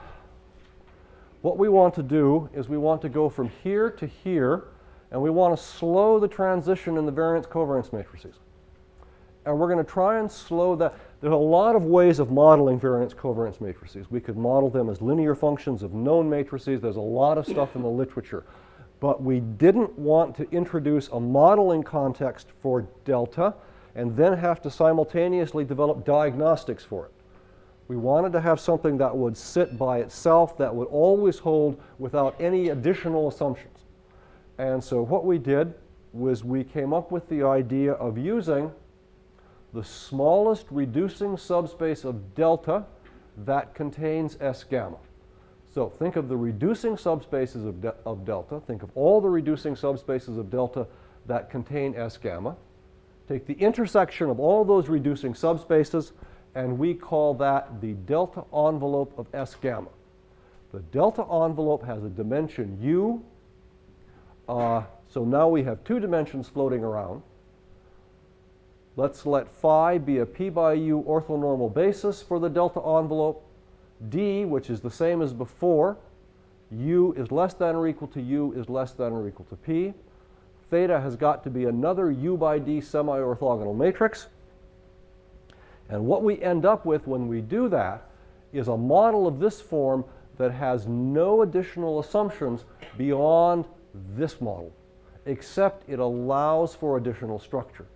What we want to do is we want to go from here to here, and we want to slow the transition in the variance covariance matrices. And we're going to try and slow that. There are a lot of ways of modeling variance-covariance matrices. We could model them as linear functions of known matrices. There's a lot of stuff in the literature. But we didn't want to introduce a modeling context for delta and then have to simultaneously develop diagnostics for it. We wanted to have something that would sit by itself, that would always hold without any additional assumptions. And so what we did was we came up with the idea of using the smallest reducing subspace of delta that contains S gamma. So think of the reducing subspaces of delta. Think of all the reducing subspaces of delta that contain S gamma. Take the intersection of all those reducing subspaces, and we call that the delta envelope of S gamma. The delta envelope has a dimension U. So now we have two dimensions floating around. Let's let phi be a p by u orthonormal basis for the delta envelope. D, which is the same as before, u is less than or equal to u is less than or equal to p. Theta has got to be another u by d semi-orthogonal matrix. And what we end up with when we do that is a model of this form that has no additional assumptions beyond this model, except it allows for additional structure.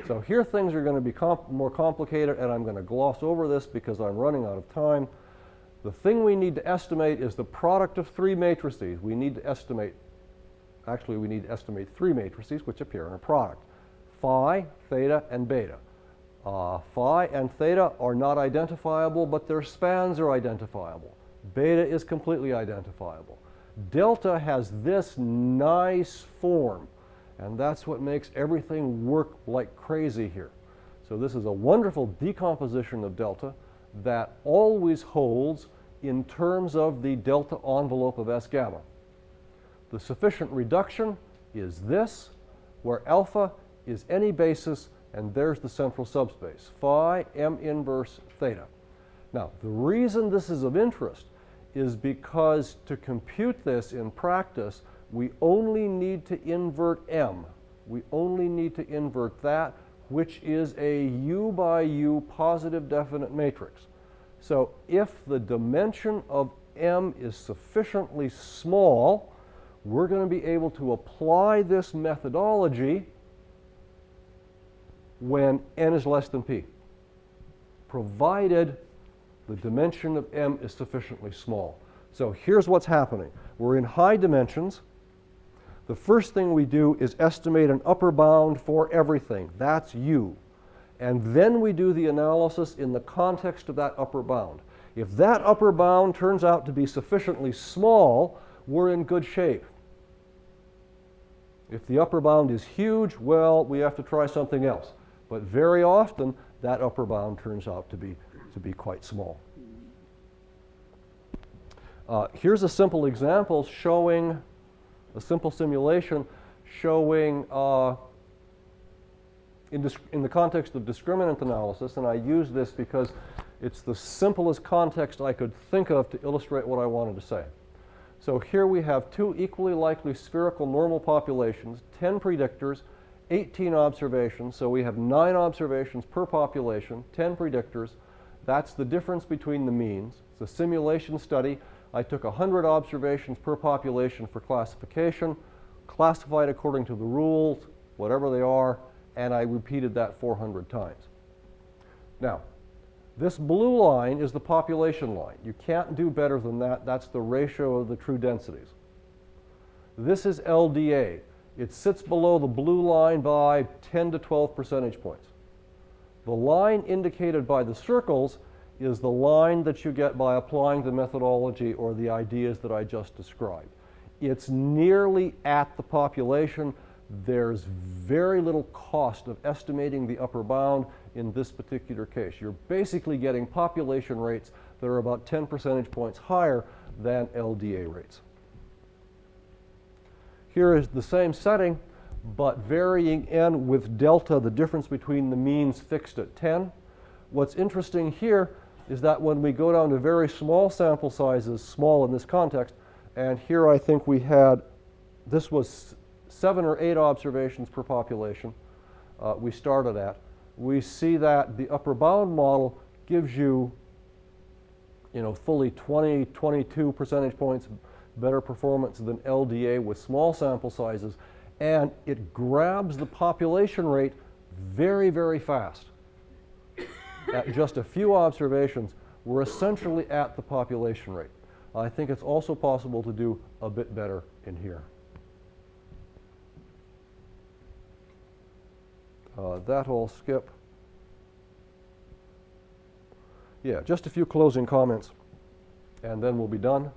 So here things are going to be more complicated, and I'm going to gloss over this because I'm running out of time. The thing we need to estimate is the product of three matrices. We need to estimate three matrices which appear in a product: phi, theta, and beta. Phi and theta are not identifiable, but their spans are identifiable. Beta is completely identifiable. Delta has this nice form, and that's what makes everything work like crazy here. So this is a wonderful decomposition of delta that always holds in terms of the delta envelope of S gamma. The sufficient reduction is this, where alpha is any basis, and there's the central subspace, phi m inverse theta. Now, the reason this is of interest is because to compute this in practice, we only need to invert m. We only need to invert that, which is a u by u positive definite matrix. So if the dimension of m is sufficiently small, we're going to be able to apply this methodology when n is less than p, provided the dimension of m is sufficiently small. So here's what's happening. We're in high dimensions. The first thing we do is estimate an upper bound for everything. That's u. And then we do the analysis in the context of that upper bound. If that upper bound turns out to be sufficiently small, we're in good shape. If the upper bound is huge, well, we have to try something else. But very often, that upper bound turns out to be quite small. Here's a simple example showing, a simple simulation showing in the context of discriminant analysis, and I use this because it's the simplest context I could think of to illustrate what I wanted to say. So here we have two equally likely spherical normal populations, 10 predictors, 18 observations. So we have 9 observations per population, 10 predictors. That's the difference between the means. It's a simulation study. I took 100 observations per population for classification, classified according to the rules, whatever they are, and I repeated that 400 times. Now, this blue line is the population line. You can't do better than that. That's the ratio of the true densities. This is LDA. It sits below the blue line by 10 to 12 percentage points. The line indicated by the circles is the line that you get by applying the methodology or the ideas that I just described. It's nearly at the population. There's very little cost of estimating the upper bound in this particular case. You're basically getting population rates that are about 10 percentage points higher than LDA rates. Here is the same setting, but varying n with delta, the difference between the means fixed at 10. What's interesting here is that when we go down to very small sample sizes, small in this context, and here I think we had, this was 7 or 8 observations per population we started at. we see that the upper bound model gives you, fully 20, 22 percentage points better performance than LDA with small sample sizes, and it grabs the population rate very, very fast. At just a few observations, we're essentially at the population rate. I think it's also possible to do a bit better in here. That I'll skip. Yeah, just a few closing comments, and then we'll be done.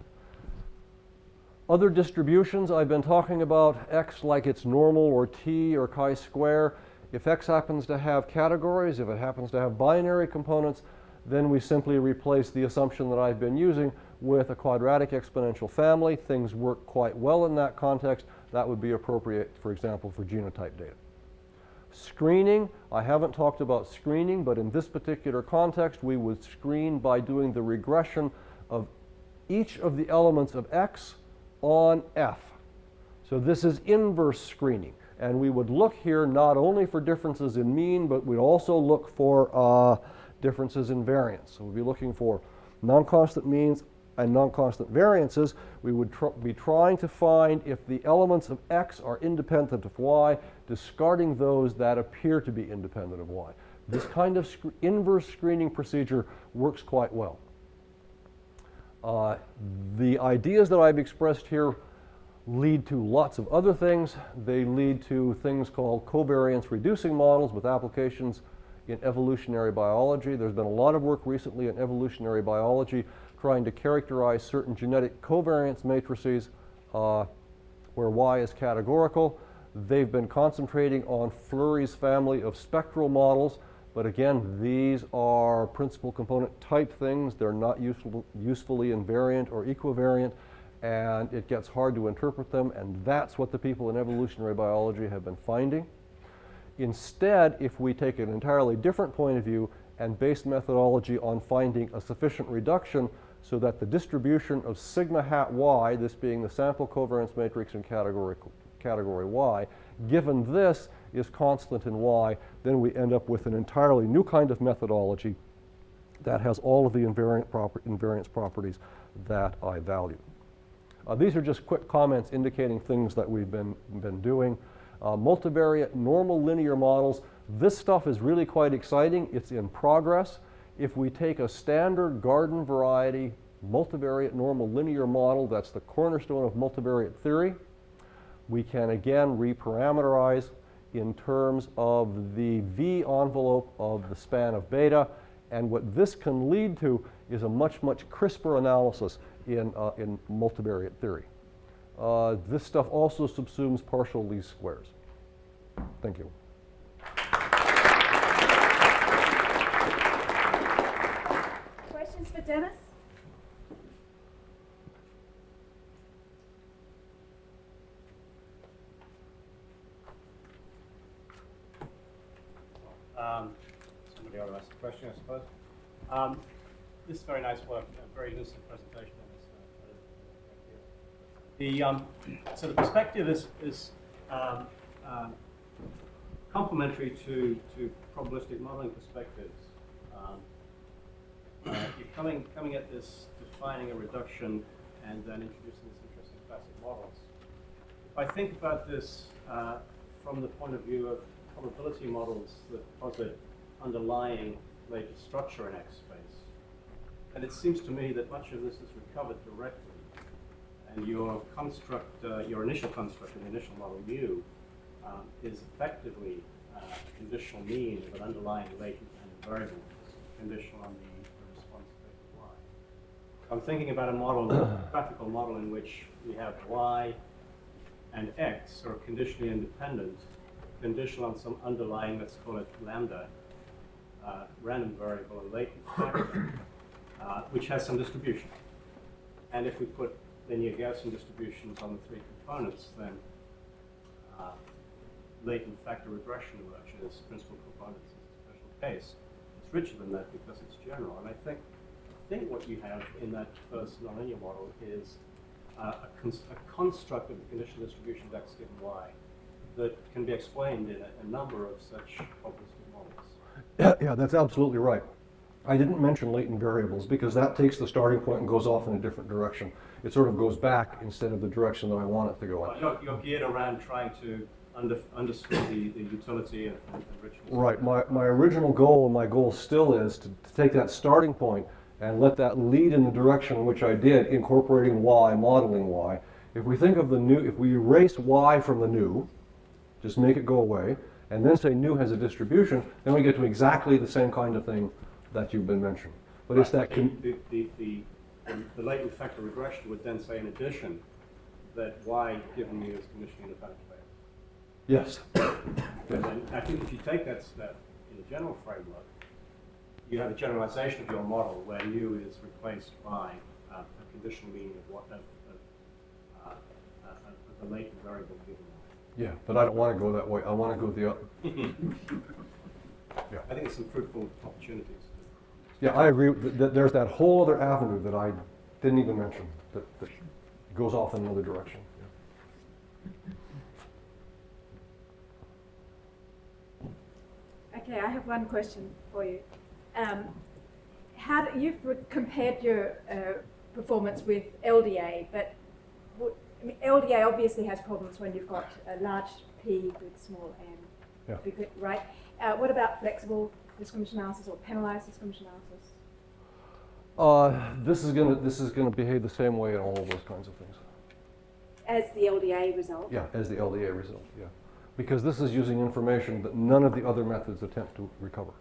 Other distributions, I've been talking about x like it's normal or t or chi-square. If x happens to have categories, if it happens to have binary components, then we simply replace the assumption that I've been using with a quadratic exponential family. Things work quite well in that context. That would be appropriate, for example, for genotype data. Screening, I haven't talked about screening, but in this particular context, we would screen by doing the regression of each of the elements of x on F. So this is inverse screening. And we would look here not only for differences in mean, but we'd also look for differences in variance. So we'd be looking for non-constant means and non-constant variances. We would be trying to find if the elements of x are independent of y, discarding those that appear to be independent of y. This kind of inverse screening procedure works quite well. The ideas that I've expressed here lead to lots of other things. They lead to things called covariance reducing models with applications in evolutionary biology. There's been a lot of work recently in evolutionary biology trying to characterize certain genetic covariance matrices where Y is categorical. They've been concentrating on Fleury's family of spectral models, but again, these are principal component type things. They're not usefully invariant or equivariant, and it gets hard to interpret them, and that's what the people in evolutionary biology have been finding. Instead, if we take an entirely different point of view and base methodology on finding a sufficient reduction so that the distribution of sigma hat y, this being the sample covariance matrix in category y, given this is constant in y, then we end up with an entirely new kind of methodology that has all of the invariance properties that I value. These are just quick comments indicating things that we've been doing. Multivariate normal linear models, this stuff is really quite exciting. It's in progress. If we take a standard garden variety multivariate normal linear model, that's the cornerstone of multivariate theory, we can again reparameterize in terms of the V envelope of the span of beta, and what this can lead to is a much, much crisper analysis in multivariate theory. This stuff also subsumes partial least squares. Thank you. Questions for Dennis? Somebody ought to ask a question, I suppose. This is very nice work, a very lucid presentation on this. So the perspective is complementary to probabilistic modeling perspectives. You're coming at this defining a reduction and then introducing this interesting classic models. If I think about this from the point of view of probability models that posit underlying latent structure in X space, and it seems to me that much of this is recovered directly, and your construct, your initial construct in the initial model U, is effectively a conditional mean of an underlying latent and variable conditional on the response of Y. I'm thinking about a model, a graphical model in which we have Y and X are conditionally independent, conditional on some underlying, let's call it lambda, random variable or latent factor, which has some distribution. And if we put linear Gaussian distributions on the three components, then latent factor regression emerges. Principal components is a special case. It's richer than that because it's general. And I think what you have in that first nonlinear model is a construct of the conditional distribution of X given Y that can be explained in a number of such probabilistic models. Yeah, that's absolutely right. I didn't mention latent variables because that takes the starting point and goes off in a different direction. It sort of goes back instead of the direction that I want it to go in. You're geared around trying to underscore the utility and richness. Right. My original goal, and my goal still is to take that starting point and let that lead in the direction in which I did, incorporating y, modeling y. If we think of the new, if we erase y from the new, just make it go away, and then say new has a distribution, then we get to exactly the same kind of thing that you've been mentioning. But it's that the latent factor regression would then say in addition that y given mu is conditionally independent of A. yes. And then I think if you take that step in the general framework, you have a generalization of your model where mu is replaced by a conditional meaning of the latent variable given. Yeah, but I don't want to go that way. I want to go the other. I think there's some fruitful opportunities. Yeah, I agree. There's that whole other avenue that I didn't even mention that goes off in another direction. Okay, I have one question for you. You've compared your performance with LDA, but LDA obviously has problems when you've got a large P with small n, Yeah. right? What about flexible discrimination analysis or penalized discrimination analysis? This is gonna behave the same way in all of those kinds of things. As the LDA result? Yeah, as the LDA result. Yeah, because this is using information that none of the other methods attempt to recover,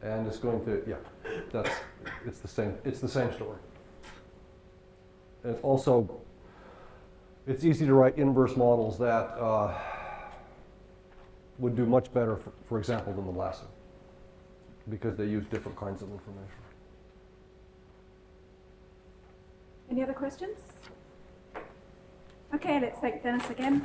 and it's going to it's the same story. And it's also it's easy to write inverse models that would do much better, for example, than the lasso, because they use different kinds of information. Any other questions? Okay, let's thank Dennis again.